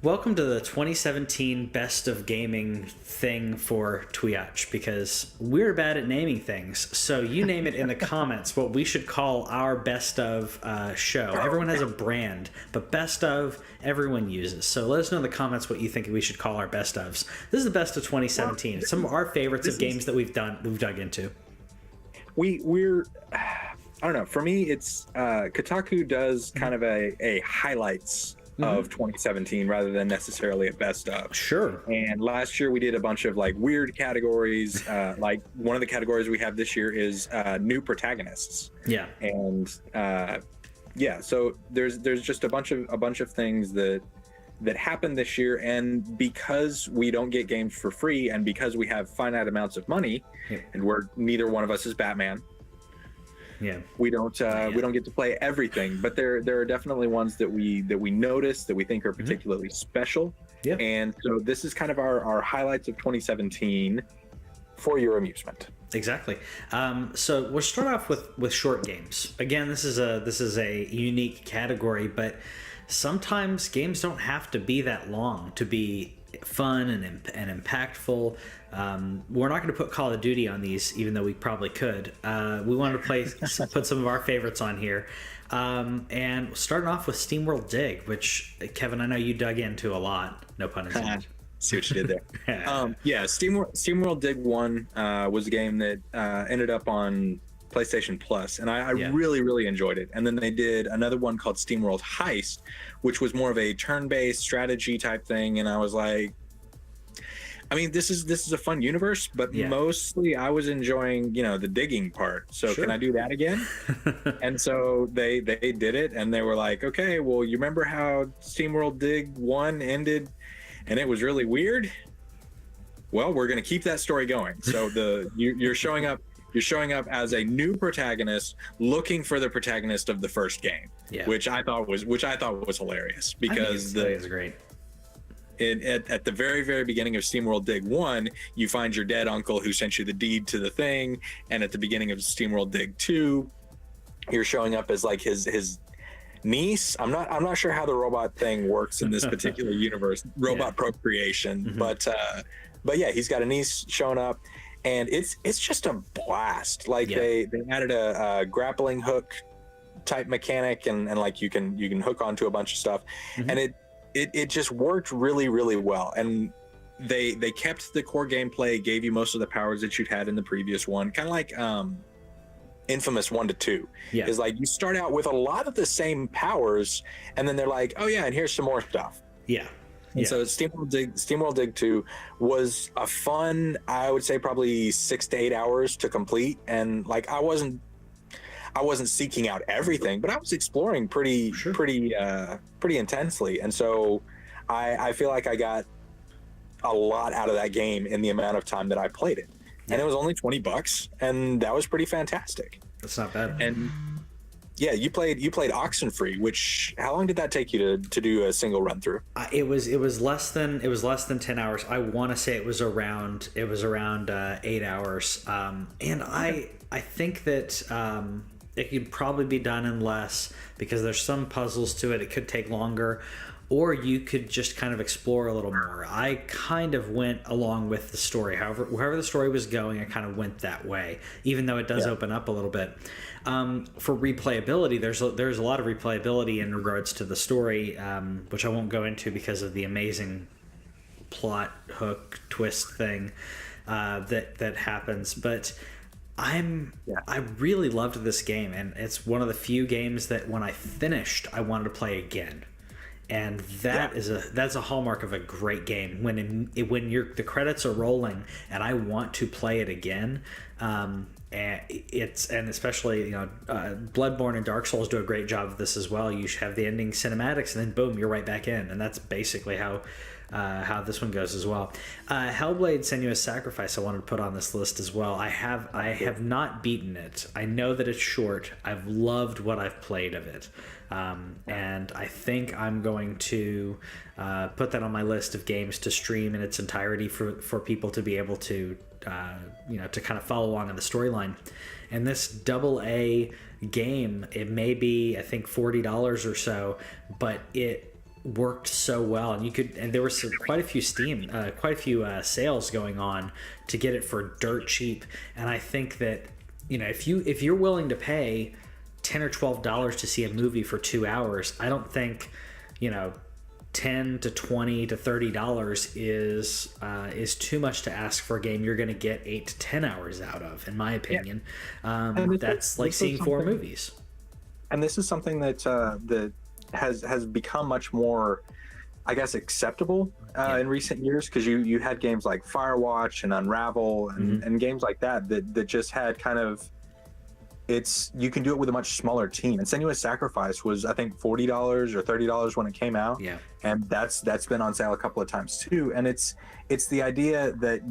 Welcome to the 2017 Best of Gaming thing for TWIOCH, because we're bad at naming things. So you name it in the comments what we should call our best of show. Everyone has a brand, but best of everyone uses. So let us know in the comments what you think we should call our best ofs. This is the best of 2017. It's some of our favorites of games that we've dug into. We're I don't know. For me, it's Kotaku does kind of a highlights of 2017 rather than necessarily a best of. Sure. And last year we did a bunch of like weird categories. Like one of the categories we have this year is new protagonists. Yeah. And yeah, so there's just a bunch of things that happened this year, and because we don't get games for free, and because we have finite amounts of money, and neither one of us is Batman. Yeah, we don't get to play everything, but there are definitely ones that we notice that we think are particularly special. Yeah, and so this is kind of our highlights of 2017 for your amusement. Exactly. So we'll start off with short games. Again, this is a unique category, but sometimes games don't have to be that long to be fun and impactful. We're not going to put Call of Duty on these, even though we probably could. We wanted to put some of our favorites on here. And starting off with SteamWorld Dig, which, Kevin, I know you dug into a lot. No pun intended. See what you did there. Yeah, SteamWorld Dig 1 was a game that ended up on PlayStation Plus, and I really enjoyed it. And then they did another one called SteamWorld Heist, which was more of a turn-based strategy type thing, and I was like, I mean, this is a fun universe, but mostly I was enjoying, the digging part. So Can I do that again? And so they did it, and they were like, okay, well, you remember how SteamWorld Dig 1 ended and it was really weird? Well, we're going to keep that story going. So you're showing up as a new protagonist looking for the protagonist of the first game, which I thought was hilarious, because that is great. At the very beginning of SteamWorld Dig 1, you find your dead uncle who sent you the deed to the thing, and at the beginning of SteamWorld Dig 2, you're showing up as like his niece. I'm not sure how the robot thing works in this particular universe, robot procreation, but yeah, he's got a niece showing up. And it's just a blast. Like they added a grappling hook type mechanic, and like you can hook onto a bunch of stuff, and it just worked really well. And they kept the core gameplay, gave you most of the powers that you'd had in the previous one, kind of like Infamous 1 to 2. Is like you start out with a lot of the same powers, and then they're like, oh yeah, and here's some more stuff. And so SteamWorld Dig 2 was a fun, I would say probably 6 to 8 hours to complete. And like I wasn't seeking out everything, but I was exploring pretty intensely. And so I feel like I got a lot out of that game in the amount of time that I played it. And it was only $20, and that was pretty fantastic. That's not bad. And yeah, you played Oxenfree, which, how long did that take you to do a single run through? It was less than 10 hours. I want to say it was around 8 hours. And I think that it could probably be done in less, because there's some puzzles to it. It could take longer, or you could just kind of explore a little more. I kind of went along with the story. Wherever the story was going, I kind of went that way, even though it does open up a little bit. For replayability, there's a lot of replayability in regards to the story, which I won't go into because of the amazing plot hook twist thing that happens. But I really loved this game, and it's one of the few games that when I finished, I wanted to play again. And that's a hallmark of a great game, when the credits are rolling and I want to play it again. And especially Bloodborne and Dark Souls do a great job of this as well. You have the ending cinematics, and then boom, you're right back in, and that's basically how this one goes as well. Hellblade: Senua's Sacrifice I wanted to put on this list as well. I have not beaten it. I know that it's short. I've loved what I've played of it. And I think I'm going to put that on my list of games to stream in its entirety for people to be able to to kind of follow along in the storyline. And this AA game, it may be, I think, $40 or so, but it worked so well, and there were quite a few sales going on to get it for dirt cheap. And I think that, if you're willing to pay $10 or $12 to see a movie for 2 hours, I don't think, $10 to $20 to $30 is too much to ask for a game you're going to get 8 to 10 hours out of, in my opinion. That's like seeing 4 movies. And this is something that that has become much more, I guess, acceptable in recent years, because you had games like Firewatch and Unravel and games like that just had kind of, you can do it with a much smaller team. And Senua's Sacrifice was, I think, $40 or $30 when it came out. Yeah. And that's been on sale a couple of times too. And it's the idea that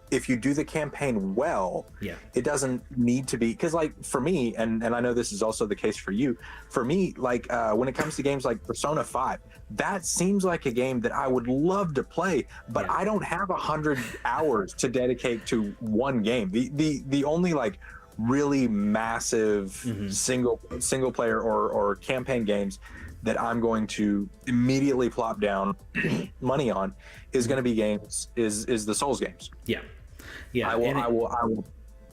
if you do the campaign well, it doesn't need to be, because like for me, and I know this is also the case for you, for me, like when it comes to games like Persona 5, that seems like a game that I would love to play, but I don't have 100 hours to dedicate to one game. The only like really massive single player or campaign games that I'm going to immediately plop down money on is going to be is the Souls games. Yeah, I will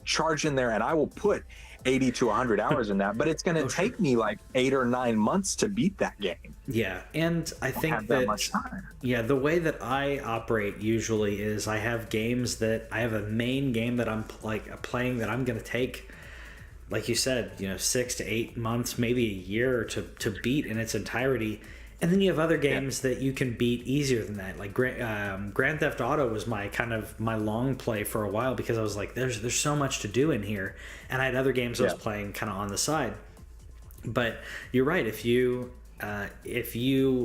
charge in there, and I will put 80 to 100 hours in that, but it's going to take me like 8 or 9 months to beat that game. Yeah, and I think that much time. Yeah, the way that I operate usually is I have a main game that I'm playing that I'm going to take, like you said, 6 to 8 months, maybe a year to beat in its entirety. And then you have other games that you can beat easier than that. Like Grand Theft Auto was my long play for a while, because I was like, there's so much to do in here. And I had other games I was playing kind of on the side. But you're right. If you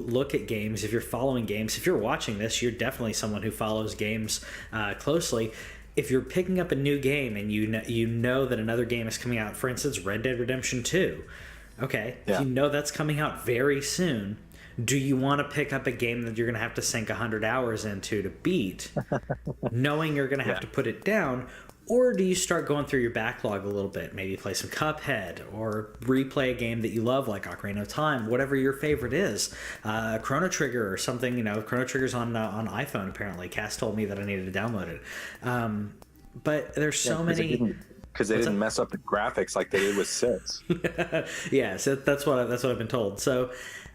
look at games, if you're following games, if you're watching this, you're definitely someone who follows games closely. If you're picking up a new game and you know that another game is coming out, for instance, Red Dead Redemption 2, okay, if you know that's coming out very soon, do you want to pick up a game that you're going to have to sink 100 hours into to beat, knowing you're going to have to put it down? Or do you start going through your backlog a little bit, maybe play some Cuphead or replay a game that you love like Ocarina of Time, whatever your favorite is, Chrono Trigger or something. Chrono Trigger's on iPhone apparently. Cass told me that I needed to download it. But there's so many... Because they didn't mess up the graphics like they did with 6. Yeah, so that's what I've been told. So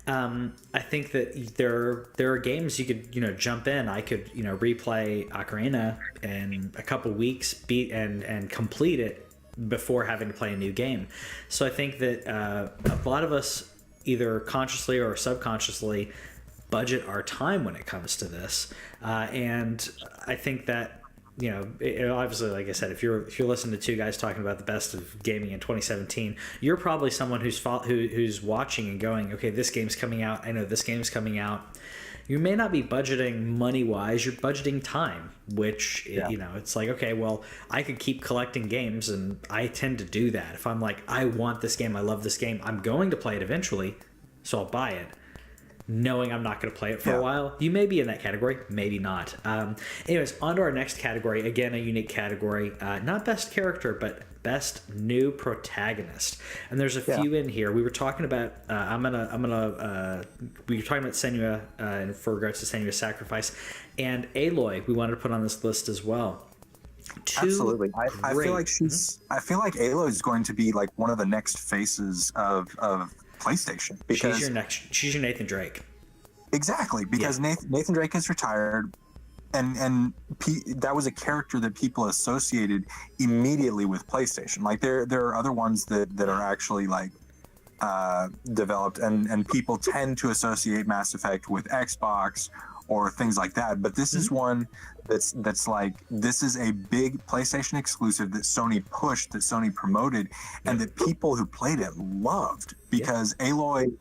I think that there are games you could jump in. I could replay Ocarina in a couple weeks, beat and complete it before having to play a new game. So I think that a lot of us, either consciously or subconsciously, budget our time when it comes to this, and I think that. Obviously, like I said, if you're listening to two guys talking about the best of gaming in 2017, you're probably someone who's watching and going, okay, this game's coming out. I know this game's coming out. You may not be budgeting money-wise. You're budgeting time, which, it's like, okay, well, I could keep collecting games, and I tend to do that. If I'm like, I want this game, I love this game, I'm going to play it eventually, so I'll buy it, knowing I'm not going to play it for a while. You may be in that category, maybe not. Anyways, on to our next category. Again, a unique category. Not best character, but best new protagonist. And there's a few in here. We were talking about. We were talking about Senua for regards to Senua's Sacrifice, and Aloy. We wanted to put on this list as well. Absolutely. I feel like I feel like Aloy is going to be like one of the next faces of PlayStation, because she's your Nathan Drake. Exactly, because Nathan Drake is retired, and that was a character that people associated immediately with PlayStation. Like there are other ones that are actually like developed, and people tend to associate Mass Effect with Xbox or things like that. But this is one that's like, this is a big PlayStation exclusive that Sony pushed, that Sony promoted, and that people who played it loved, because Aloy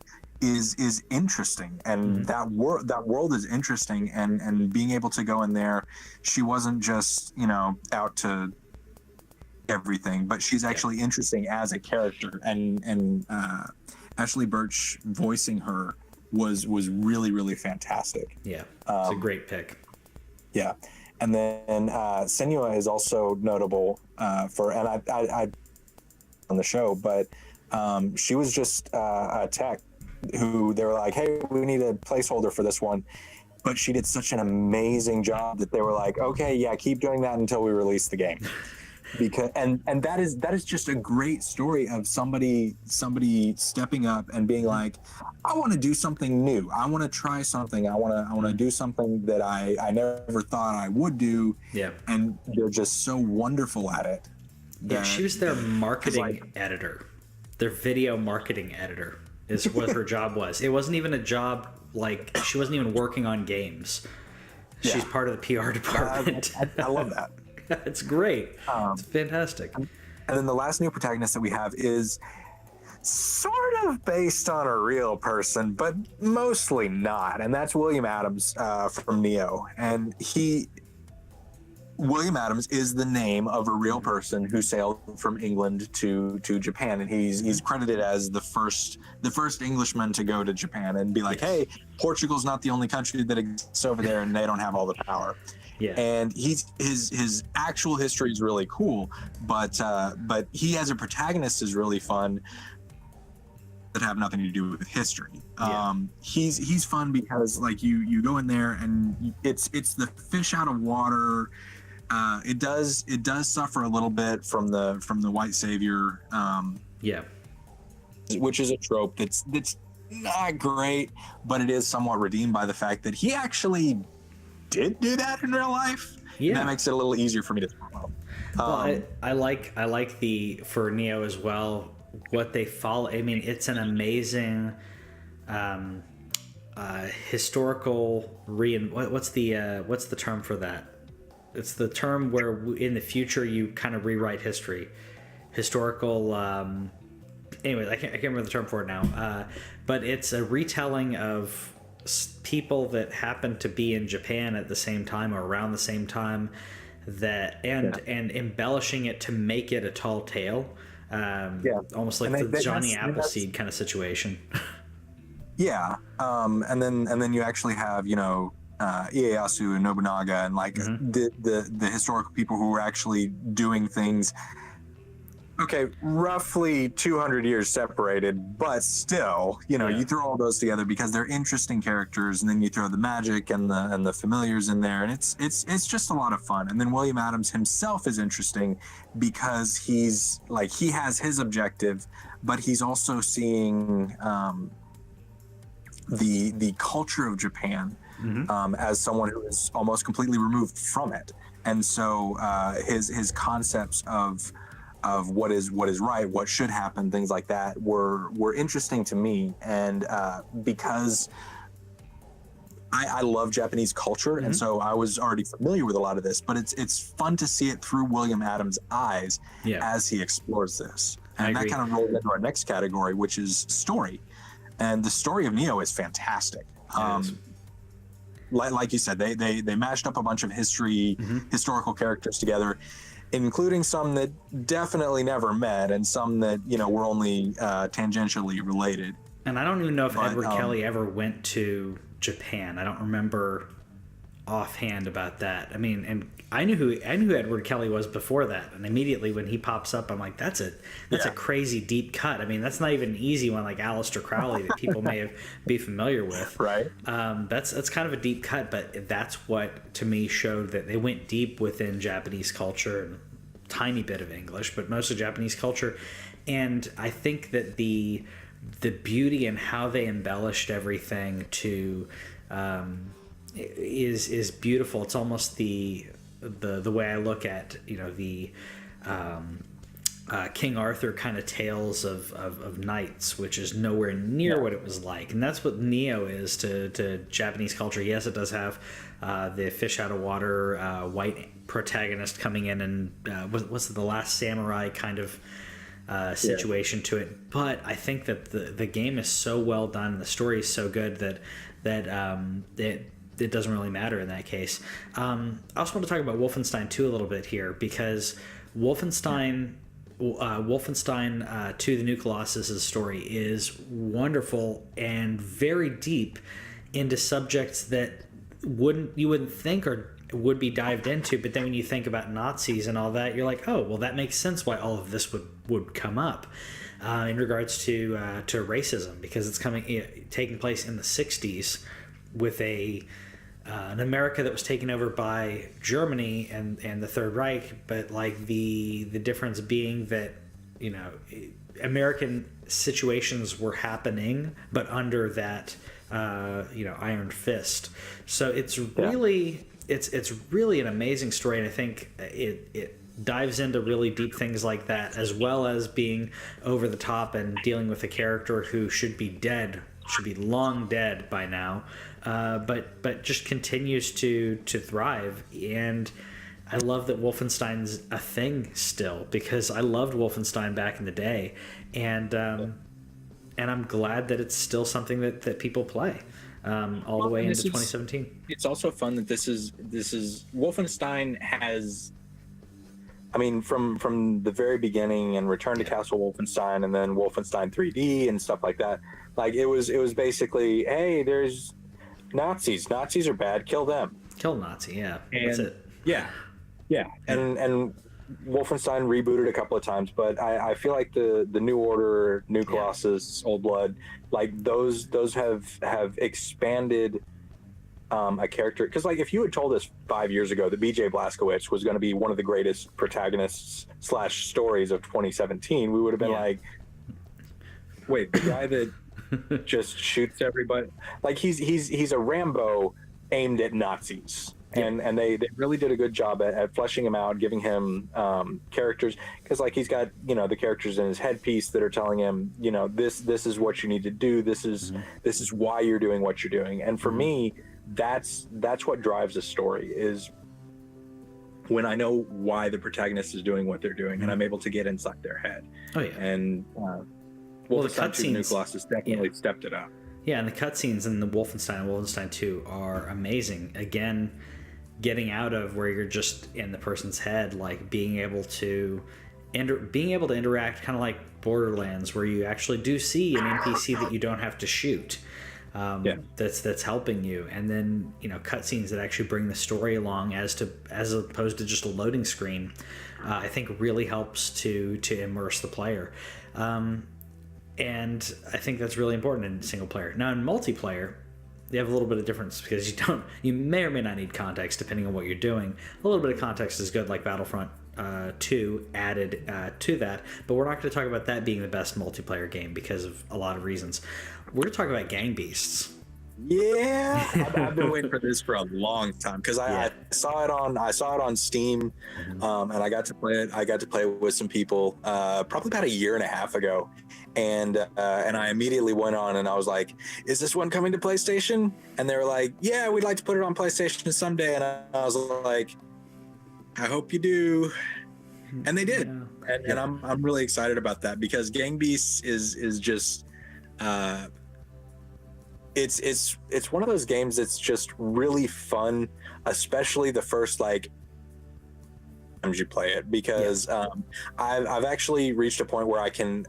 is interesting, and that world is interesting, and being able to go in there, she wasn't just out to everything, but she's actually interesting as a character, and Ashley Birch voicing her was really, really fantastic. Yeah, it's a great pick. Yeah, and then Senua is also notable for, and I on the show, but she was just a tech who they were like, hey, we need a placeholder for this one. But she did such an amazing job that they were like, okay, yeah, keep doing that until we release the game. Because and that is just a great story of somebody stepping up and being like, I want to do something new. I want to try something. I want to do something that I never thought I would do. Yeah. And they're just so wonderful at it. Yeah, she was their marketing editor. Their video marketing editor is what her job was. It wasn't even a job, like, she wasn't even working on games. She's part of the PR department. I love that. It's great. It's fantastic. And then the last new protagonist that we have is sort of based on a real person, but mostly not. And that's William Adams from Neo. And William Adams is the name of a real person who sailed from England to Japan, and he's credited as the first Englishman to go to Japan and be like, hey, Portugal's not the only country that exists over there, and they don't have all the power. Yeah. And his actual history is really cool, but he as a protagonist is really fun. That have nothing to do with history. Yeah. He's fun because like you go in there and it's the fish out of water. It does suffer a little bit from the white savior. Yeah. Which is a trope that's not great, but it is somewhat redeemed by the fact that he actually did do that in real life. Yeah. That makes it a little easier for me to follow. Well, I like the, for Neo as well, what they follow. I mean, it's an amazing historical what's the term for that? It's the term where in the future you kind of rewrite history. Historical anyways, I can't remember the term for it now. But it's a retelling of people that happen to be in Japan at the same time or around the same time, that and embellishing it to make it a tall tale. Almost like the Johnny Appleseed kind of situation. Yeah. And then you actually have, Ieyasu and Nobunaga and like the historical people who were actually doing things. Okay, roughly 200 years separated, but still, you throw all those together because they're interesting characters, and then you throw the magic and the familiars in there, and it's just a lot of fun. And then William Adams himself is interesting because he's like, he has his objective, but he's also seeing the culture of Japan as someone who is almost completely removed from it, and so his concepts of what is right, what should happen, things like that were interesting to me. And because I love Japanese culture, and so I was already familiar with a lot of this, but it's fun to see it through William Adams' eyes as he explores this. And that kind of rolls into our next category, which is story. And the story of Neo is fantastic. Like you said, they mashed up a bunch of historical characters together, including some that definitely never met and some that, were only tangentially related. And I don't even know if Edward Kelly ever went to Japan. I don't remember offhand about that. I mean, and I knew who Edward Kelly was before that, and immediately when he pops up, I'm like, that's a crazy deep cut. I mean, that's not even an easy one like Aleister Crowley that people may be familiar with. Right. That's kind of a deep cut, but that's what to me showed that they went deep within Japanese culture, and a tiny bit of English, but most of Japanese culture. And I think that the beauty and how they embellished everything to is beautiful. It's almost the way I look at the King Arthur kind of tales of knights, which is nowhere near what it was like. And that's what Neo is to Japanese culture. Yes, it does have the fish out of water white protagonist coming in and what's the Last Samurai kind of situation to it. But I think that the game is so well done and the story is so good that it doesn't really matter in that case. I also want to talk about Wolfenstein 2 a little bit here, because Wolfenstein 2: The New Colossus' story is wonderful and very deep into subjects that you wouldn't think or would be dived into, but then when you think about Nazis and all that, you're like, oh, well, that makes sense why all of this would come up. in regards to racism, because it's taking place in the 60s with an America that was taken over by Germany and the Third Reich, but like the difference being that, you know, American situations were happening, but under that iron fist. So it's really it's really an amazing story, and I think it dives into really deep things like that, as well as being over the top and dealing with a character who should be long dead by now, but just continues to thrive. And I love that Wolfenstein's a thing still, because I loved Wolfenstein back in the day, and I'm glad that it's still something that people play all the way into 2017. It's also fun that this is Wolfenstein has, I mean, from the very beginning, and Return to Castle Wolfenstein, and then Wolfenstein 3D and stuff like that. Like it was basically, hey, there's Nazis. Nazis are bad. Kill them. Kill Nazi. Yeah, that's it. Yeah. And Wolfenstein rebooted a couple of times, but I feel like the New Order, New Colossus, Old Blood, like those have expanded a character. Because like if you had told us 5 years ago that BJ Blazkowicz was going to be one of the greatest protagonists / stories of 2017, we would have been like, wait, the guy that just shoots everybody, like he's a Rambo aimed at Nazis. And they really did a good job at fleshing him out, giving him characters, because like he's got, you know, the characters in his headpiece that are telling him, you know, this is what you need to do, this is why you're doing what you're doing. And for me, that's what drives a story, is when I know why the protagonist is doing what they're doing, and I'm able to get inside their head. Oh yeah. And the Wolfenstein 2 New cutscenes Colossus definitely stepped it up. Yeah, and the cutscenes in the Wolfenstein 2 are amazing. Again, getting out of where you're just in the person's head, like being able to interact, kind of like Borderlands, where you actually do see an NPC that you don't have to shoot. That's helping you, and then, you know, cutscenes that actually bring the story along as opposed to just a loading screen. I think really helps to immerse the player. And I think that's really important in single player. Now in multiplayer, you have a little bit of difference, because you may or may not need context depending on what you're doing. A little bit of context is good, like Battlefront 2 added to that, but we're not going to talk about that being the best multiplayer game because of a lot of reasons. We're going to talk about Gang Beasts. Yeah, I've been waiting for this for a long time, because I saw it on Steam, and I got to play it. I got to play it with some people probably about a year and a half ago, and I immediately went on and I was like, "Is this one coming to PlayStation?" And they were like, "Yeah, we'd like to put it on PlayStation someday." And I was like, "I hope you do," and they did, and I'm really excited about that, because Gang Beasts is just. It's one of those games that's just really fun, especially the first like times you play it, because I've actually reached a point where I can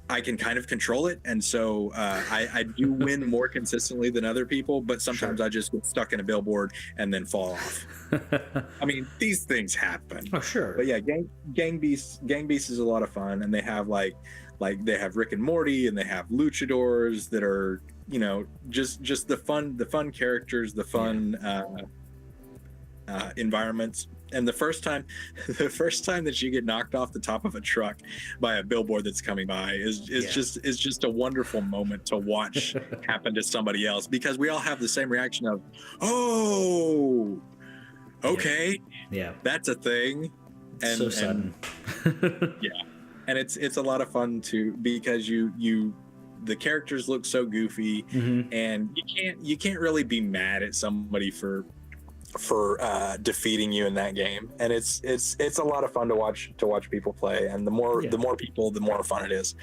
kind of control it, and so I do win more consistently than other people, but sometimes I just get stuck in a billboard and then fall off. I mean, these things happen. Oh sure. But yeah, Gang Beasts is a lot of fun, and they have like they have Rick and Morty, and they have luchadors that are, you know, just the fun characters, the fun environments. And the first time that you get knocked off the top of a truck by a billboard that's coming by is just a wonderful moment to watch happen to somebody else, because we all have the same reaction of, oh, okay, that's a thing. And so sudden. And it's a lot of fun too, because the characters look so goofy, and you can't really be mad at somebody for defeating you in that game. And it's a lot of fun to watch people play, and the more people, the more fun it is.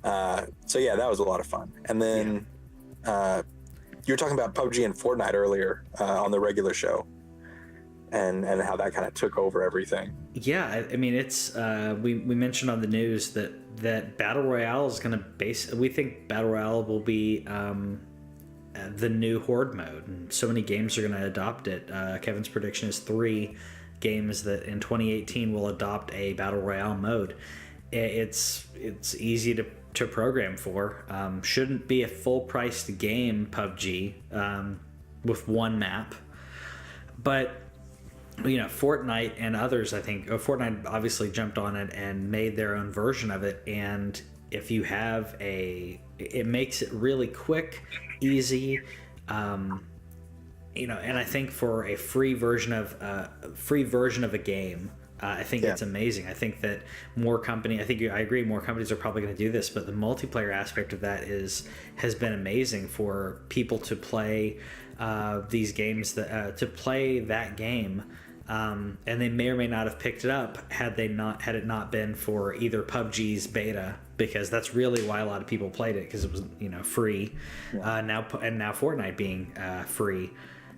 So yeah, that was a lot of fun. And then you were talking about PUBG and Fortnite earlier on the regular show, and how that kind of took over everything. Yeah, I mean, it's we mentioned on the news that Battle Royale is going to we think Battle Royale will be the new Horde mode, and so many games are going to adopt it. Kevin's prediction is 3 games that in 2018 will adopt a Battle Royale mode, it's easy to program for. Shouldn't be a full priced game, PUBG, with one map, but Fortnite and others, I think Fortnite obviously jumped on it and made their own version of it, and if you have it makes it really quick, easy, and I think for a free version of a game, I think it's amazing. I think that I agree, more companies are probably going to do this, but the multiplayer aspect of that has been amazing for people to play these games, to play that game, and they may or may not have picked it up had it not been for either PUBG's beta, because that's really why a lot of people played it, because it was free. Now Fortnite being free.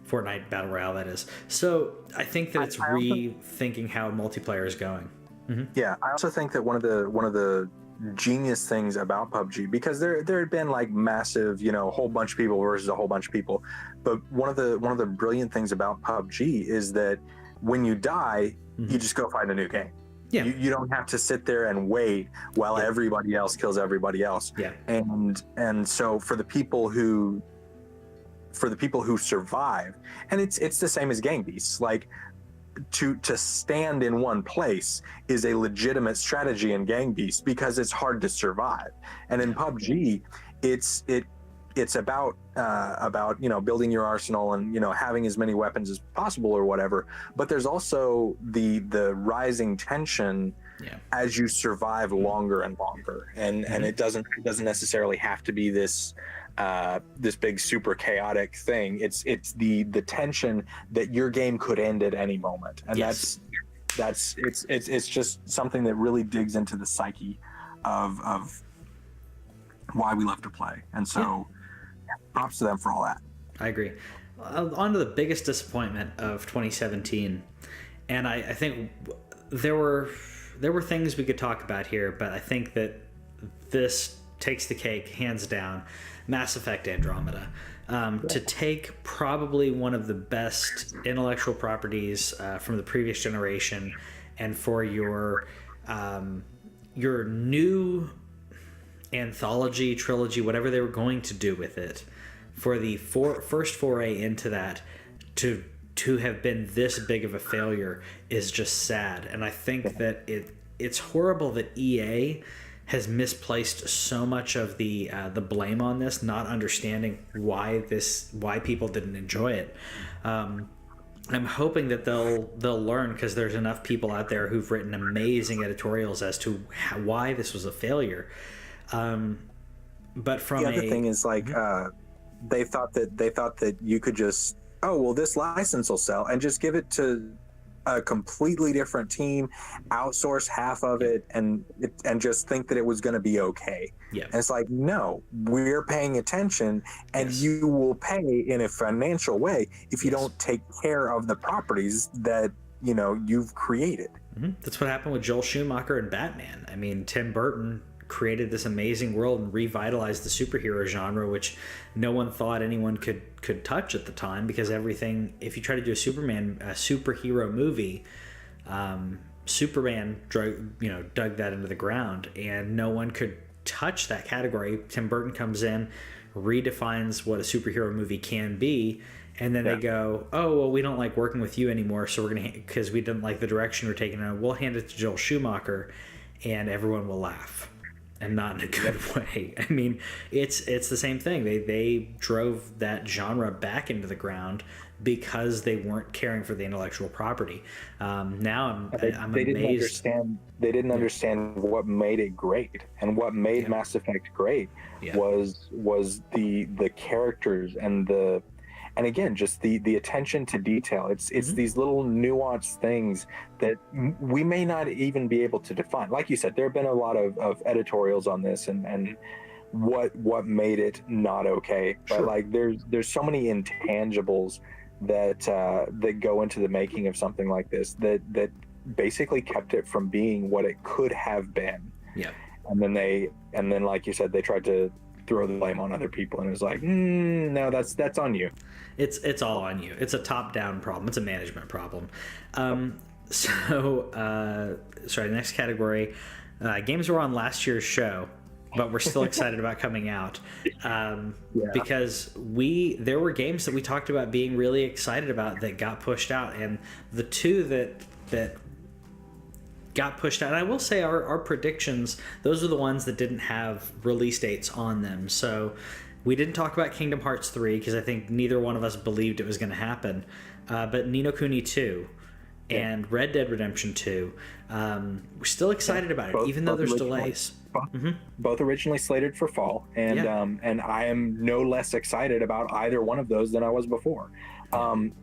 Fortnite Battle Royale, that is. So I think that it's rethinking how multiplayer is going. Mm-hmm. Yeah, I also think that one of the genius things about PUBG, because there had been like massive, a whole bunch of people versus a whole bunch of people, but one of the brilliant things about PUBG is that when you die, you just go find a new game. Yeah. You don't have to sit there and wait while everybody else kills everybody else. Yeah. And so for the people who survive, and it's the same as gang beasts, like to stand in one place is a legitimate strategy in gang beasts, because it's hard to survive. And in PUBG, it's about building your arsenal and having as many weapons as possible or whatever, but there's also the rising tension as you survive longer and longer, and it doesn't necessarily have to be this big super chaotic thing. It's the tension that your game could end at any moment, and it's just something that really digs into the psyche of why we love to play. And so props to them for all that. I agree. On to the biggest disappointment of 2017, and I think there were things we could talk about here, but I think that this takes the cake hands down. Mass Effect Andromeda. To take probably one of the best intellectual properties from the previous generation, and for your new anthology, trilogy, whatever they were going to do with it, for the first foray into that to have been this big of a failure is just sad. And I think that it's horrible that EA has misplaced so much of the blame on this, not understanding why people didn't enjoy it. I'm hoping that they'll learn, because there's enough people out there who've written amazing editorials as to why this was a failure. But from the other thing is, like, they thought that you could just, this license will sell, and just give it to a completely different team, outsource half of it, and just think that it was going to be okay. Yeah. And it's like, no, we're paying attention, and you will pay in a financial way if you don't take care of the properties that you've created. Mm-hmm. That's what happened with Joel Schumacher and Batman. I mean, Tim Burton created this amazing world and revitalized the superhero genre, which no one thought anyone could touch at the time, because everything, if you try to do a superhero movie, Superman dug that into the ground, and no one could touch that category. Tim Burton comes in, redefines what a superhero movie can be, and then they go, we don't like working with you anymore, so we're because we didn't like the direction we're taking, we'll hand it to Joel Schumacher, and everyone will laugh. And not in a good way. I mean, it's the same thing. They drove that genre back into the ground because they weren't caring for the intellectual property. Now I'm amazed. They didn't understand what made it great, and what made Mass Effect great was the characters and again, just the attention to detail. It's these little nuanced things that we may not even be able to define. Like you said, there have been a lot of editorials on this and what made it not okay. Sure. But like there's so many intangibles that go into the making of something like this that basically kept it from being what it could have been. Yeah. And then like you said, they tried to throw the blame on other people, and it was like, no, that's on you. It's all on you. It's a top-down problem. It's a management problem. Sorry, next category, Games were on last year's show, but we're still excited about coming out, because there were games that we talked about being really excited about that got pushed out, and the two that got pushed out, and I will say our predictions, those are the ones that didn't have release dates on them. So we didn't talk about Kingdom Hearts 3 because I think neither one of us believed it was going to happen, but Ni no Kuni 2 and Red Dead Redemption 2, we're still excited about it, even though there's delays. Both originally slated for fall, and I am no less excited about either one of those than I was before.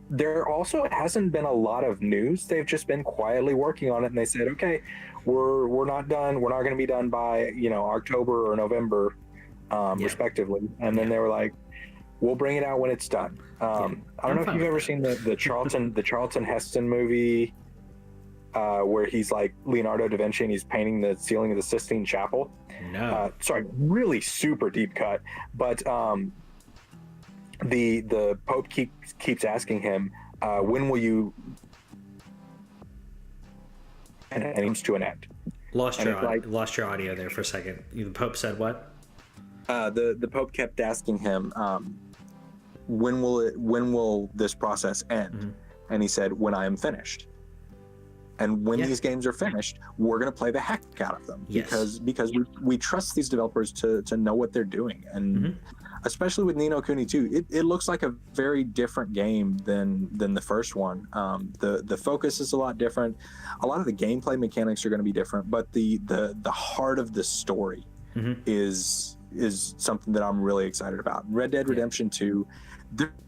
There also hasn't been a lot of news. They've just been quietly working on it, and they said, okay, we're not done. We're not going to be done by October or November, respectively. And then they were like, we'll bring it out when it's done. I don't know if you've ever seen the Charlton Heston movie, where he's like Leonardo da Vinci and he's painting the ceiling of the Sistine Chapel. No. Sorry, really super deep cut. But the Pope keeps asking him, when will you? And it comes to an end. Lost your audio there for a second. The Pope said what? The Pope kept asking him, when will this process end? And he said, when I am finished. And when these games are finished, we're going to play the heck out of them, because we trust these developers to know what they're doing. And especially with Ni no Kuni 2, it looks like a very different game than the first one. The focus is a lot different. A lot of the gameplay mechanics are going to be different, but the heart of the story is something that I'm really excited about. Red Dead Redemption 2,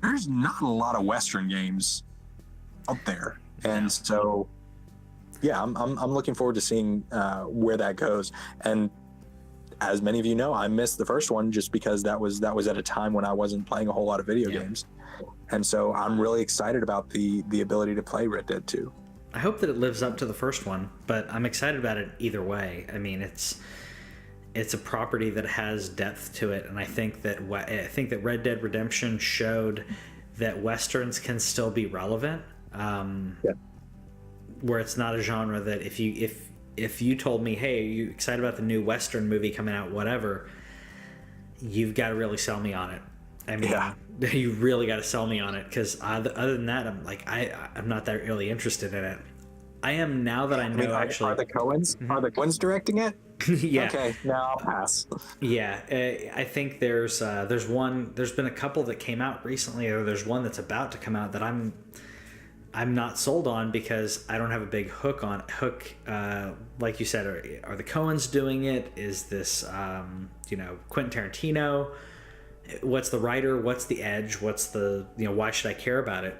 there's not a lot of Western games out there, and so I'm looking forward to seeing where that goes. And as many of you know, I missed the first one just because that was at a time when I wasn't playing a whole lot of video games, and so I'm really excited about the ability to play Red Dead 2. I hope that it lives up to the first one, but I'm excited about it either way. I mean, it's a property that has depth to it, and I think that Red Dead Redemption showed that Westerns can still be relevant. Where it's not a genre that if you told me, hey, are you excited about the new Western movie coming out, whatever, you've got to really sell me on it. I mean, you really got to sell me on it, because other than that, I'm like, I'm not that really interested in it. I am now that I know. Actually, are the Coens are the Coens directing it? Yeah. Okay, no, I'll pass. Yeah, I think there's been a couple that came out recently, or there's one that's about to come out that I'm not sold on, because I don't have a big hook. Like you said, are the Coens doing it? Is this Quentin Tarantino? What's the writer? What's the edge? What's the why should I care about it?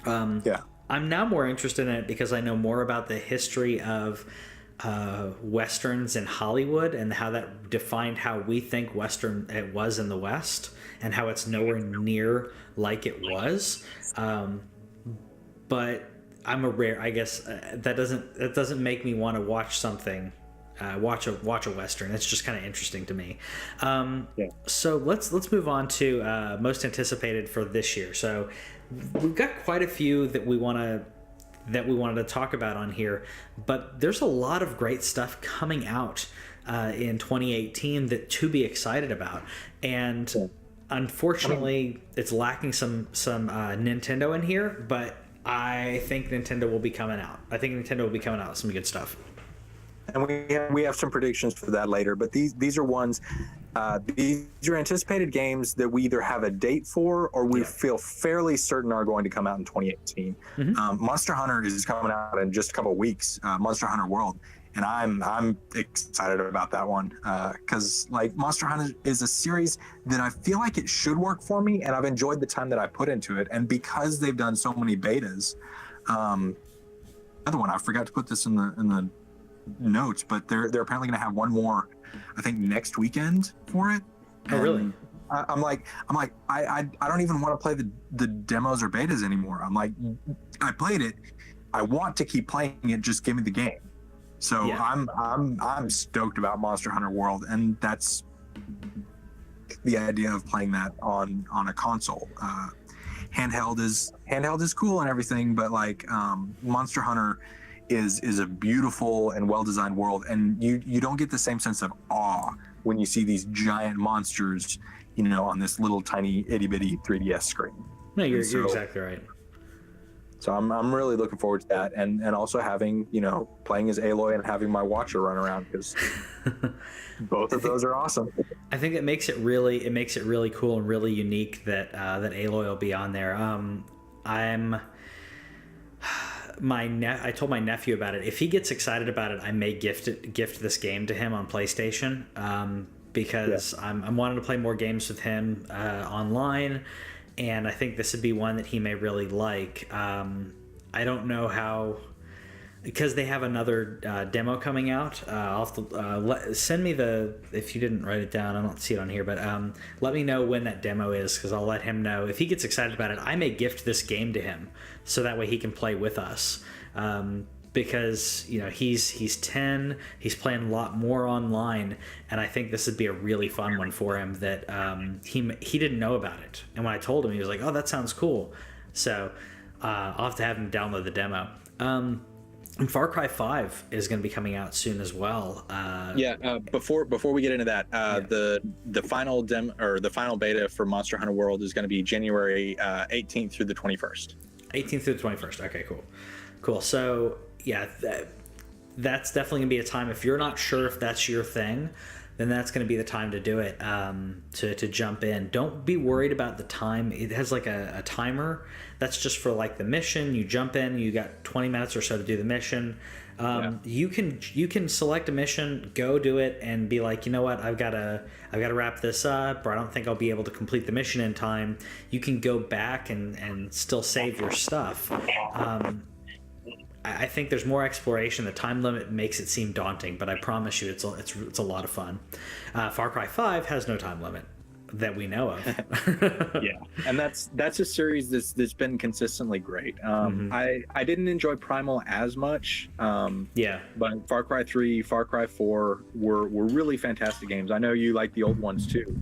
I'm now more interested in it because I know more about the history of Westerns in Hollywood and how that defined how we think Western it was in the West, and how it's nowhere near like it was. But I'm I guess that doesn't make me want to watch something, watch a Western. It's just kind of interesting to me. So let's move on to most anticipated for this year. So we've got quite a few that we wanted to talk about on here, but there's a lot of great stuff coming out in 2018 to be excited about, and unfortunately, it's lacking some Nintendo in here, but I think Nintendo will be coming out. I think Nintendo will be coming out with some good stuff. And we have some predictions for that later, but these are ones. These are anticipated games that we either have a date for or we feel fairly certain are going to come out in 2018. Monster Hunter is coming out in just a couple of weeks. Monster Hunter World, and I'm excited about that one because like Monster Hunter is a series that I feel like it should work for me, and I've enjoyed the time that I put into it. And because they've done so many betas, another one I forgot to put this in the notes, but they're apparently going to have one more, I think, next weekend for it. Oh, really? I'm like I don't even want to play the demos or betas anymore. I'm like, I played it, I want to keep playing it, just give me the game. So I'm stoked about Monster Hunter World, and that's the idea of playing that on a console. Handheld is cool and everything, but like Monster Hunter is a beautiful and well-designed world, and you don't get the same sense of awe when you see these giant monsters, on this little tiny itty-bitty 3DS screen. No, you're exactly right. So I'm really looking forward to that, and also having, playing as Aloy and having my Watcher run around, because both of those are awesome. I think it makes it really cool and really unique that that Aloy will be on there. I told my nephew about it. If he gets excited about it, I may gift this game to him on PlayStation, because I'm wanting to play more games with him online, and I think this would be one that he may really like. I don't know how, because they have another demo coming out. I'll have to send me if you didn't write it down, I don't see it on here, but let me know when that demo is, because I'll let him know. If he gets excited about it, I may gift this game to him, so that way he can play with us. Because he's 10, he's playing a lot more online, and I think this would be a really fun one for him that he didn't know about it. And when I told him, he was like, "Oh, that sounds cool." So I'll have to have him download the demo. And Far Cry 5 is going to be coming out soon as well. Before we get into that, the final the final beta for Monster Hunter World is going to be January 18th through the 21st. 18th through the 21st. Okay, cool. So yeah, that's definitely gonna be a time. If you're not sure if that's your thing, then that's gonna be the time to do it. To jump in. Don't be worried about the time. It has like a timer. That's just for like the mission. You jump in. You got 20 minutes or so to do the mission. You can select a mission, go do it, and be like, you know what, I've got to wrap this up, or I don't think I'll be able to complete the mission in time. You can go back and still save your stuff. I think there's more exploration. The time limit makes it seem daunting, but I promise you, it's a lot of fun. Far Cry 5 has no time limit that we know of. Yeah, and that's a series that's been consistently great. I didn't enjoy Primal as much. But Far Cry 3, Far Cry 4 were really fantastic games. I know you like the old ones too.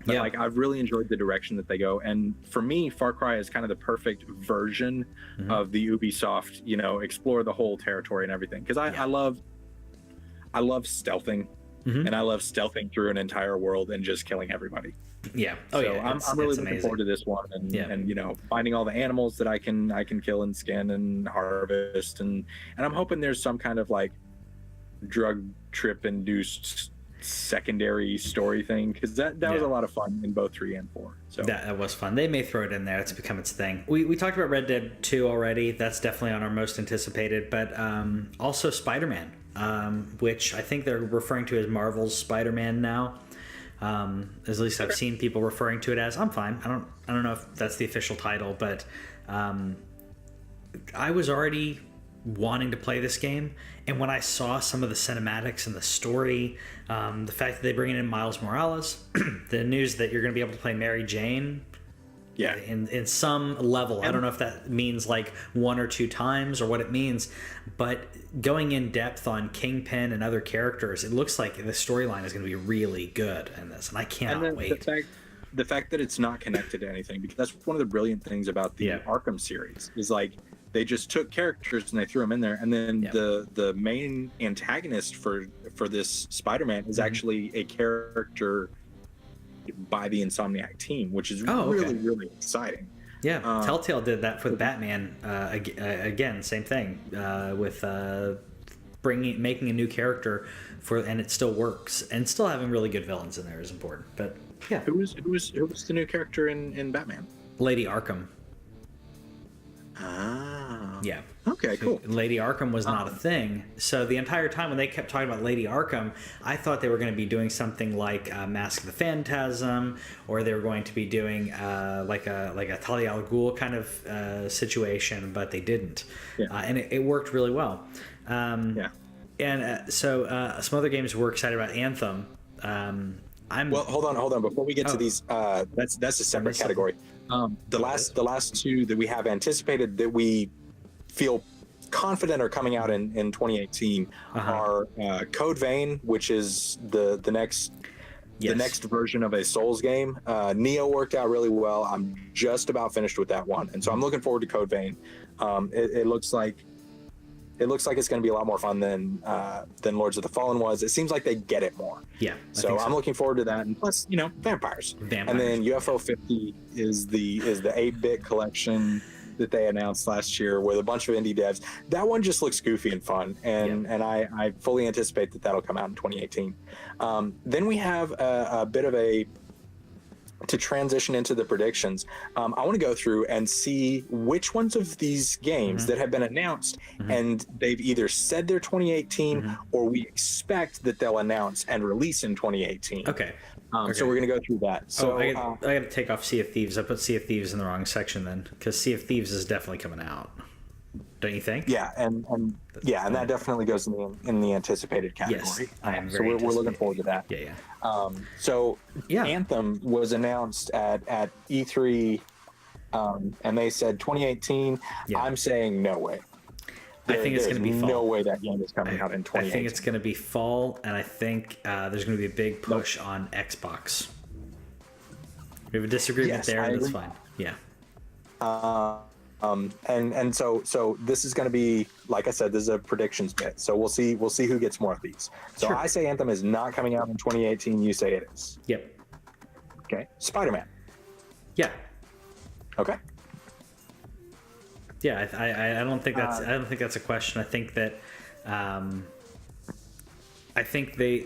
But I've really enjoyed the direction that they go, and for me, Far Cry is kind of the perfect version of the Ubisoft, explore the whole territory and everything. Because I love stealthing, and I love stealthing through an entire world and just killing everybody. Yeah. I'm really looking forward to this one, and finding all the animals that I can kill and skin and harvest, and I'm hoping there's some kind of like drug trip induced secondary story thing, because that was a lot of fun in both 3 and 4. So that was fun. They may throw it in there. It's become its thing. We talked about Red Dead 2 already. That's definitely on our most anticipated, but also Spider-Man, which I think they're referring to as Marvel's Spider-Man now. At least I've seen people referring to it as. I'm fine. I don't know if that's the official title, but I was already wanting to play this game, and when I saw some of the cinematics and the story, the fact that they bring in Miles Morales, the news that you're going to be able to play Mary Jane, in some level, I don't know if that means like 1 or 2 times or what it means, but going in depth on Kingpin and other characters, it looks like the storyline is going to be really good in this, and I cannot wait. The fact that it's not connected to anything, because that's one of the brilliant things about the Arkham series, is like they just took characters and they threw them in there, and then the main antagonist for this Spider-Man is actually a character by the Insomniac team, which is really exciting. Telltale did that for the Batman. Again, same thing with making a new character and it still works, and still having really good villains in there is important. But who was the new character in Batman? Lady Arkham. Yeah. Okay, cool. Lady Arkham was not a thing. So the entire time when they kept talking about Lady Arkham, I thought they were going to be doing something like Mask of the Phantasm, or they were going to be doing like a Talia al Ghul kind of situation, but they didn't. And it worked really well. And so some other games we're excited about. Anthem. Well, hold on. Before we get to these, that's a separate category. The last 2 that we have anticipated that we feel confident are coming out in 2018 are Code Vein, which is the next version of a Souls game. Neo worked out really well. I'm just about finished with that one, and so I'm looking forward to Code Vein. It looks like It looks like it's going to be a lot more fun than Lords of the Fallen was. It seems like they get it more. Yeah. So I'm looking forward to that. And plus, vampires. And then UFO 50 is the 8-bit collection that they announced last year with a bunch of indie devs. That one just looks goofy and fun, and I fully anticipate that that'll come out in 2018. Then we have a bit of to transition into the predictions. I want to go through and see which ones of these games that have been announced and they've either said they're 2018 or we expect that they'll announce and release in 2018. Okay. So we're going to go through that. So I got to take off Sea of Thieves. I put Sea of Thieves in the wrong section then, because Sea of Thieves is definitely coming out. Don't you think? Yeah, and that definitely goes in the anticipated category. Yes, I am so we're looking forward to that. Yeah. Anthem was announced at E3, and they said 2018. Yeah. I'm saying no way. I think it's going to be fall. No way that game is coming out in 2018. I think it's going to be fall, and I think there's going to be a big push on Xbox. We have a disagreement there. That's fine. Yeah. And so this is going to be, like I said, this is a predictions bit. So we'll see who gets more of these. So I say Anthem is not coming out in 2018. You say it is. Yep. Okay. Spider-Man. Yeah. Okay. Yeah, I don't think that's a question. I think that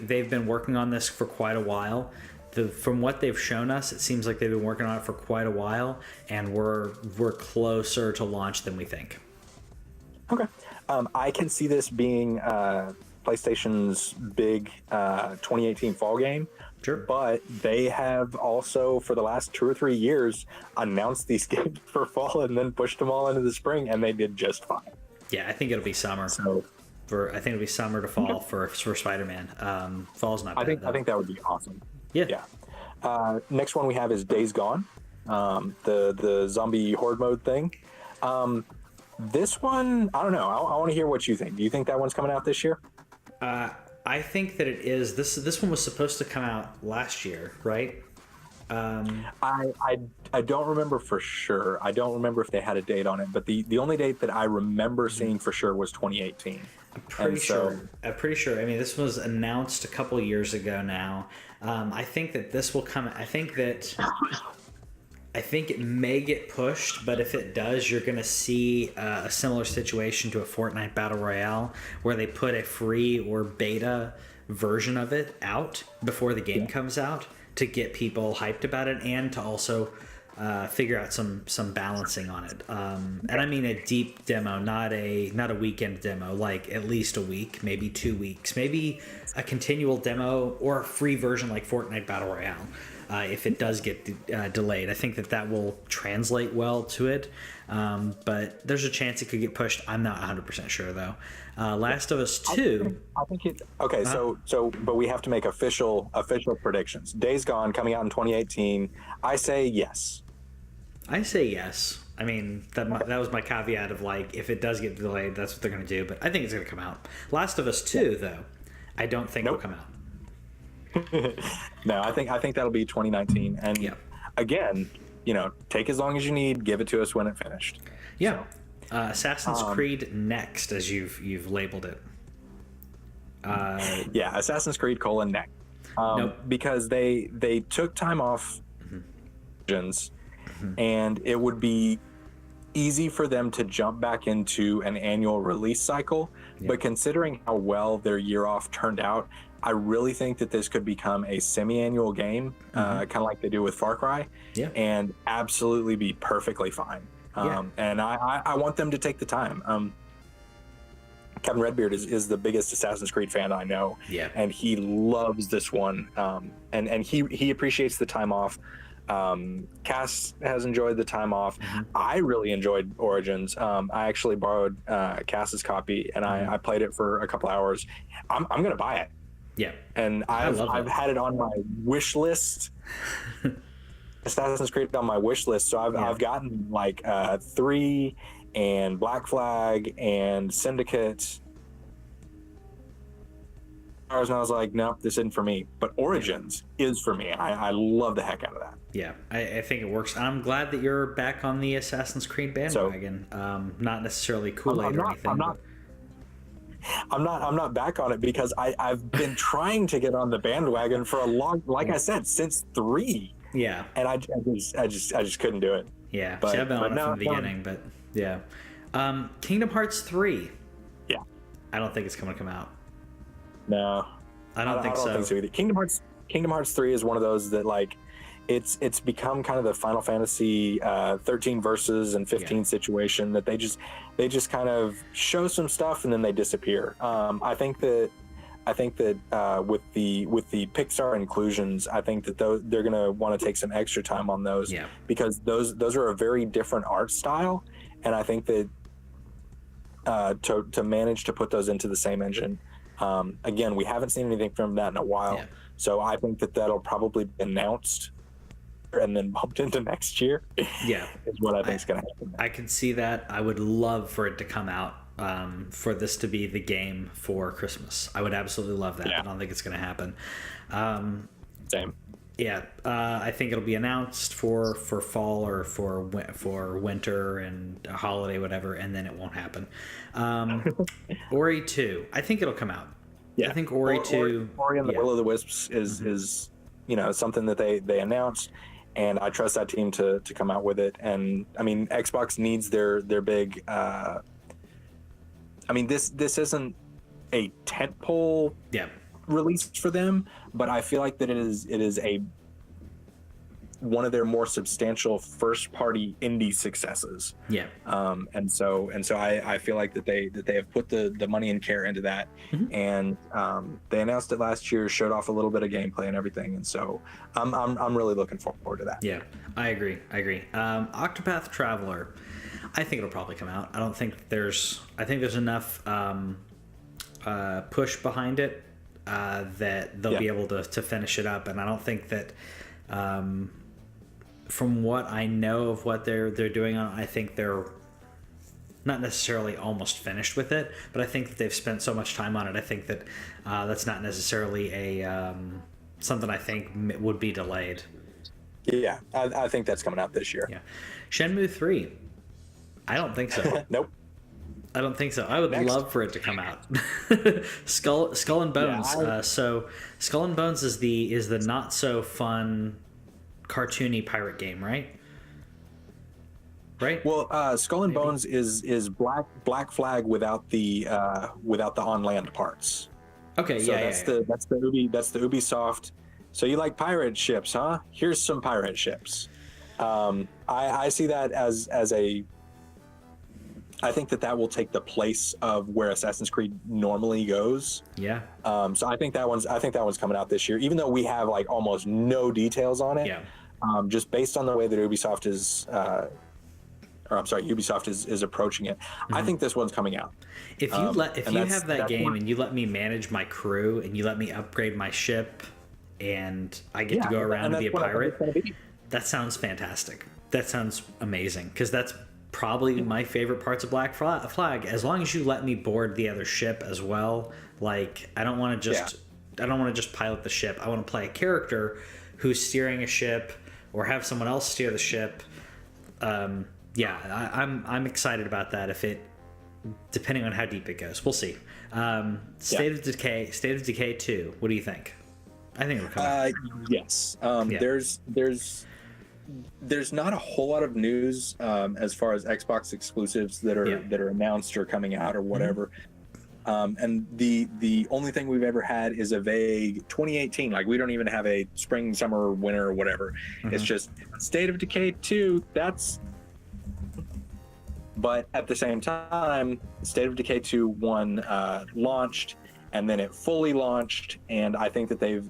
they've been working on this for quite a while. From what they've shown us, it seems like they've been working on it for quite a while, and we're closer to launch than we think. Okay. I can see this being PlayStation's big 2018 fall game. Sure. But they have also, for the last 2 or 3 years, announced these games for fall and then pushed them all into the spring, and they did just fine. Yeah, I think it'll be summer. I think it'll be summer to fall for Spider-Man. Fall's not bad. I think that would be awesome. Yeah. Next one we have is Days Gone, the zombie horde mode thing. This one, I don't know. I want to hear what you think. Do you think that one's coming out this year? I think that it is. This one was supposed to come out last year, right? I don't remember for sure. I don't remember if they had a date on it, but the only date that I remember seeing for sure was 2018. I'm pretty sure. I mean, this was announced a couple years ago now. I think that this will come. I think it may get pushed, but if it does, you're going to see a similar situation to a Fortnite Battle Royale, where they put a free or beta version of it out before the game comes out to get people hyped about it, and to also figure out some balancing on it. And I mean a deep demo, not a weekend demo, like at least a week, maybe 2 weeks, maybe a continual demo or a free version like Fortnite Battle Royale. If it does get delayed, I think that will translate well to it, but there's a chance it could get pushed. I'm not 100% sure though. Last of Us 2. I think it. Okay, but we have to make official predictions. Days Gone coming out in 2018. I say yes. I say yes. I mean, that was my caveat of like, if it does get delayed, that's what they're going to do. But I think it's going to come out. Last of Us 2 though, I don't think will come out. No, I think that'll be 2019, and again, take as long as you need, give it to us when it's finished. Yeah. So, Assassin's Creed Next, as you've labeled it. Assassin's Creed : Next. Nope. Because they took time off, and it would be easy for them to jump back into an annual release cycle. But considering how well their year off turned out, I really think that this could become a semi-annual game, kind of like they do with Far Cry, and absolutely be perfectly fine. And I want them to take the time. Kevin Redbeard is the biggest Assassin's Creed fan I know, and he loves this one, and he appreciates the time off. Cass has enjoyed the time off. I really enjoyed Origins. I actually borrowed Cass's copy, and I played it for a couple hours. I'm gonna buy it. Yeah, and I've had it on my wish list. Assassin's Creed on my wish list, so I've gotten like 3 and Black Flag and Syndicate. And I was like, nope, this isn't for me. But Origins is for me. I love the heck out of that. Yeah, I think it works. I'm glad that you're back on the Assassin's Creed bandwagon. Not necessarily Kool-Aid or anything. I'm not back on it because I've been trying to get on the bandwagon for a long, like I said, since 3. Yeah. And I just couldn't do it. Yeah. But, See, I've been on it no, from the beginning, but yeah. Kingdom Hearts 3. Yeah. I don't think it's going to come out. No. I don't think so either. Kingdom Hearts 3 is one of those that like it's become kind of the Final Fantasy 13 verses and 15 situation that they just kind of show some stuff and then they disappear. I think that with the Pixar inclusions, I think that they're going to want to take some extra time on those because those are a very different art style, and I think that to manage to put those into the same engine, again, we haven't seen anything from that in a while, so I think that that'll probably be announced and then bumped into next year. Yeah, is what I think is going to happen. I can see that. I would love for it to come out. For this to be the game for Christmas, I would absolutely love that. I don't think it's going to happen. Same. Yeah, I think it'll be announced for fall or for winter and a holiday, whatever, and then it won't happen. Ori 2, I think it'll come out. Yeah, I think Ori 2. Ori and the Will of the Wisps is something that they announced, and I trust that team to come out with it. And I mean, Xbox needs their big. I mean, this isn't a tentpole release for them, but I feel like that it is one of their more substantial first party indie successes. Yeah. And so I feel like that they have put the money and care into that, and they announced it last year, showed off a little bit of gameplay and everything, and so I'm really looking forward to that. Yeah, I agree. Octopath Traveler, I think it'll probably come out. I think there's enough push behind it that they'll be able to finish it up, and I don't think that from what I know of what they're doing on, I think they're not necessarily almost finished with it, but I think that they've spent so much time on it. I think that that's not necessarily a something I think would be delayed. Yeah, I think that's coming out this year. Yeah, Shenmue 3. I don't think so. Nope. I don't think so. I would love for it to come out. Skull and Bones. So Skull and Bones is the not so fun, cartoony pirate game, right? Right. Well, Skull and Bones is Black Flag without the on land parts. Okay. So that's the Ubisoft. So you like pirate ships, huh? Here's some pirate ships. I see that as a. I think that will take the place of where Assassin's Creed normally goes. Yeah. So I think that one's coming out this year, even though we have like almost no details on it. Yeah. Just based on the way that Ubisoft is approaching it, I think this one's coming out. If you have that game and you let me manage my crew and you let me upgrade my ship and I get to go around and be a pirate, that sounds fantastic. That sounds amazing, because that's probably my favorite parts of Black Flag. As long as you let me board the other ship as well. Like, I don't want to just pilot the ship. I want to play a character who's steering a ship or have someone else steer the ship. I'm excited about that. Depending on how deep it goes, we'll see. State of Decay 2. What do you think? I think it'll come out. Yes. There's not a whole lot of news as far as Xbox exclusives that are announced or coming out or whatever. And the only thing we've ever had is a vague 2018. Like, we don't even have a spring, summer, winter, or whatever. It's just State of Decay 2. But at the same time, State of Decay 2 launched, and then it fully launched, and I think that they've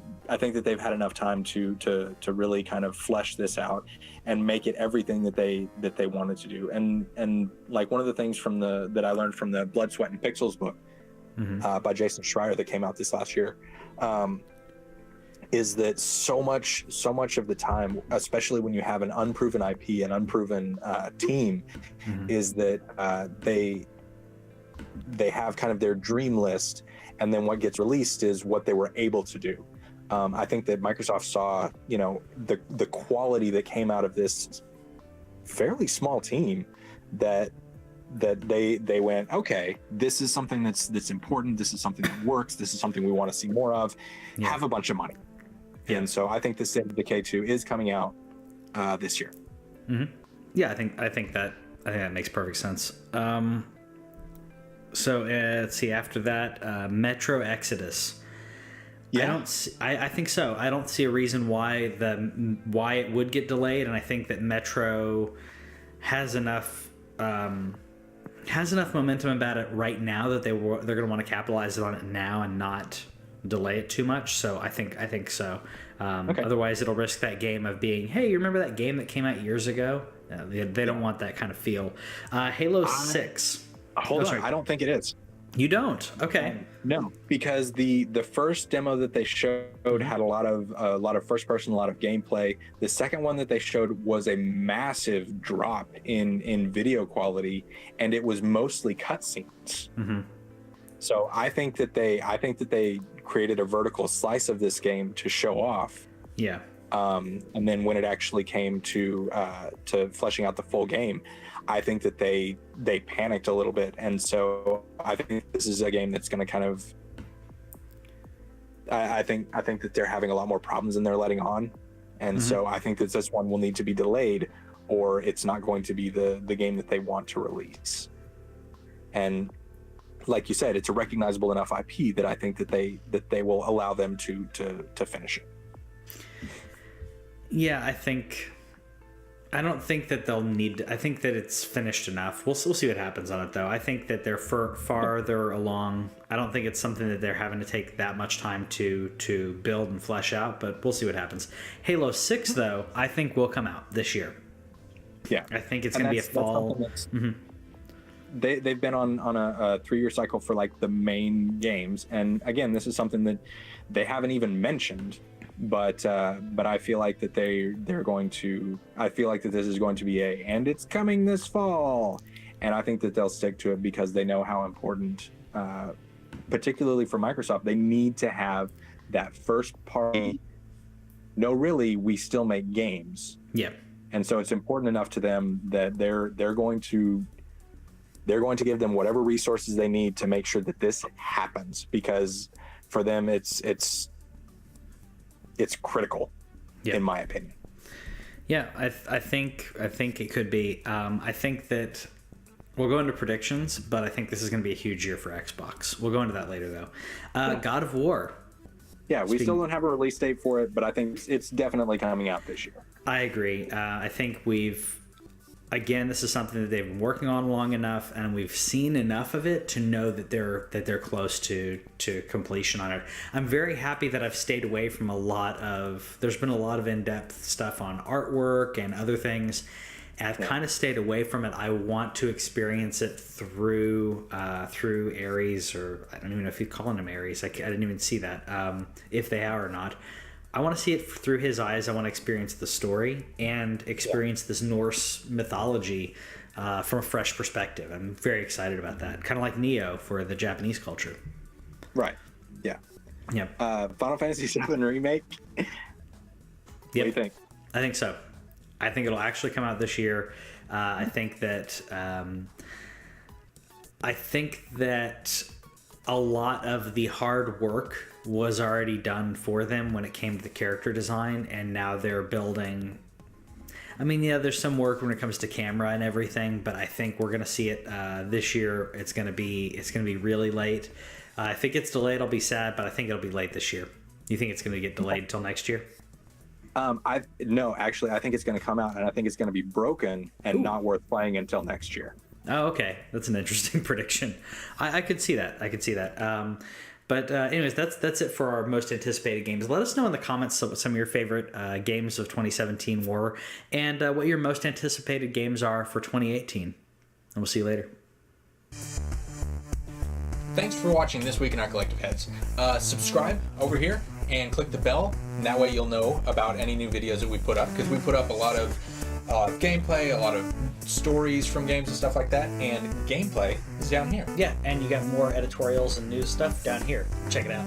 had enough time to really kind of flesh this out and make it everything that they wanted to do. And like, one of the things that I learned from the Blood, Sweat, and Pixels book by Jason Schreier that came out this last year, is that so much of the time, especially when you have an unproven IP, an unproven team, is that they have kind of their dream list, and then what gets released is what they were able to do. I think that Microsoft saw, the quality that came out of this fairly small team, that they went, okay, this is something that's important. This is something that works. This is something we want to see more of. Yeah. Have a bunch of money. Yeah. And so I think the State of Decay 2 is coming out this year. Mm-hmm. Yeah, I think that makes perfect sense. So let's see. After that, Metro Exodus. Yeah, I think so. I don't see a reason why it would get delayed, and I think that Metro has enough momentum about it right now that they're going to want to capitalize on it now and not delay it too much. So I think so. Okay. Otherwise, it'll risk that game of being, hey, you remember that game that came out years ago? They don't want that kind of feel. Halo 6. Hold on, I don't think it is. You don't? Okay. No, because the first demo that they showed had a lot of first person, a lot of gameplay. The second one that they showed was a massive drop in video quality, and it was mostly cutscenes. Mm-hmm. So I think that they created a vertical slice of this game to show off. Yeah. And then when it actually came to fleshing out the full game, I think that they panicked a little bit, and so I think this is a game that's going to kind of. I think that they're having a lot more problems than they're letting on, and so I think that this one will need to be delayed, or it's not going to be the game that they want to release. And like you said, it's a recognizable enough IP that I think that they will allow them to finish it. Yeah, I don't think that they'll need. I think that it's finished enough. We'll see what happens on it, though. I think that they're farther along. I don't think it's something that they're having to take that much time to build and flesh out. But we'll see what happens. Halo 6, though, I think will come out this year. Yeah, I think it's going to be a fall. They've been on a 3-year cycle for like the main games, and again, this is something that they haven't even mentioned. But I feel like that they're going to. I feel like that this is going to be and it's coming this fall, and I think that they'll stick to it because they know how important, particularly for Microsoft, they need to have that first party. No, really, we still make games. Yeah, and so it's important enough to them that they're going to give them whatever resources they need to make sure that this happens, because for them it's critical, in my opinion. Yeah, I think it could be. I think that we'll go into predictions, but I think this is going to be a huge year for Xbox. We'll go into that later, though. God of War. Yeah, we still don't have a release date for it, but I think it's definitely coming out this year. I agree. I think again, this is something that they've been working on long enough, and we've seen enough of it to know that they're close to completion on it. I'm very happy that I've stayed away from there's been a lot of in-depth stuff on artwork and other things, and I've kind of stayed away from it. I want to experience it through Ares, or I don't even know if you're calling him Ares. I didn't even see that, if they are or not. I want to see it through his eyes. I want to experience the story and experience this Norse mythology from a fresh perspective. I'm very excited about that. Kind of like Neo for the Japanese culture. Right. Yeah. Yeah. Final Fantasy VII Remake. What do you think? I think so. I think it'll actually come out this year. I think that a lot of the hard work was already done for them when it came to the character design, and now they're building. I mean, yeah, there's some work when it comes to camera and everything, but I think we're gonna see it this year. It's gonna be really late. If it gets delayed, I'll be sad, but I think it'll be late this year. You think it's gonna get delayed until next year? No, actually, I think it's gonna come out, and I think it's gonna be broken and not worth playing until next year. Oh, okay, that's an interesting prediction. I could see that. But anyways, that's it for our most anticipated games. Let us know in the comments what some of your favorite games of 2017 were, and what your most anticipated games are for 2018. And we'll see you later. Thanks for watching This Week in Our Collective Heads. Subscribe over here and click the bell, and that way you'll know about any new videos that we put up, because we put up a lot of gameplay, a lot of stories from games and stuff like that, and gameplay is down here. Yeah, and you got more editorials and news stuff down here. Check it out.